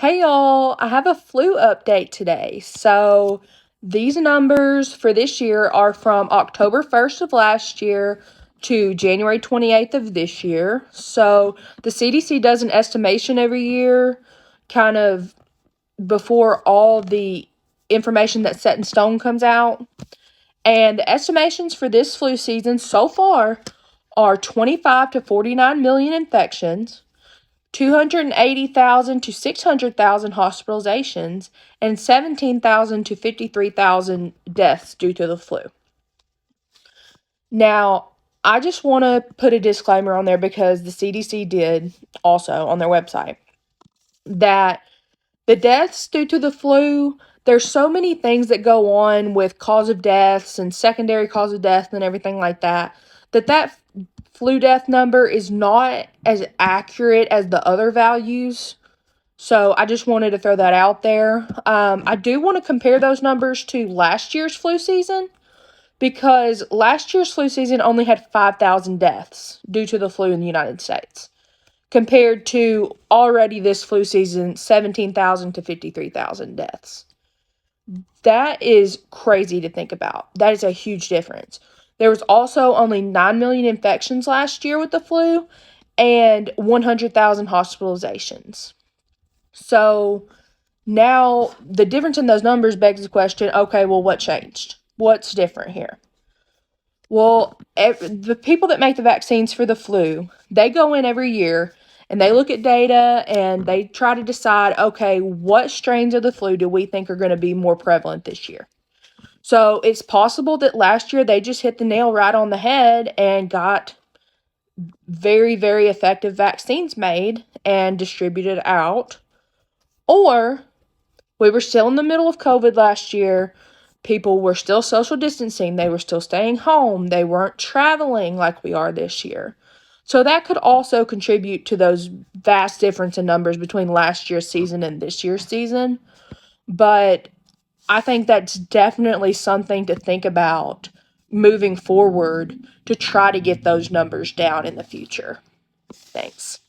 Hey y'all, I have a flu update today. So these numbers for this year are from October 1st of last year to January 28th of this year. So the CDC does an estimation every year, kind of before all the information that's set in stone comes out. And the estimations for this flu season so far are 25 to 49 million infections, 280,000 to 600,000 hospitalizations, and 17,000 to 53,000 deaths due to the flu. Now, I just want to put a disclaimer on there because the CDC did also on their website that the deaths due to the flu, there's so many things that go on with cause of deaths and secondary cause of death and everything like that, that flu death number is not as accurate as the other values. So I just wanted to throw that out there. I do want to compare those numbers to last year's flu season because last year's flu season only had 5,000 deaths due to the flu in the United States, compared to already this flu season, 17,000 to 53,000 deaths. That is crazy to think about. That is a huge difference. There was also only 9 million infections last year with the flu and 100,000 hospitalizations. So now the difference in those numbers begs the question, okay, well, what changed? What's different here? Well, the people that make the vaccines for the flu, they go in every year and they look at data and they try to decide, okay, what strains of the flu do we think are going to be more prevalent this year? So it's possible that last year they just hit the nail right on the head and got very, very effective vaccines made and distributed out. Or we were still in the middle of COVID last year. People were still social distancing. They were still staying home. They weren't traveling like we are this year. So that could also contribute to those vast difference in numbers between last year's season and this year's season. But I think that's definitely something to think about moving forward to try to get those numbers down in the future. Thanks.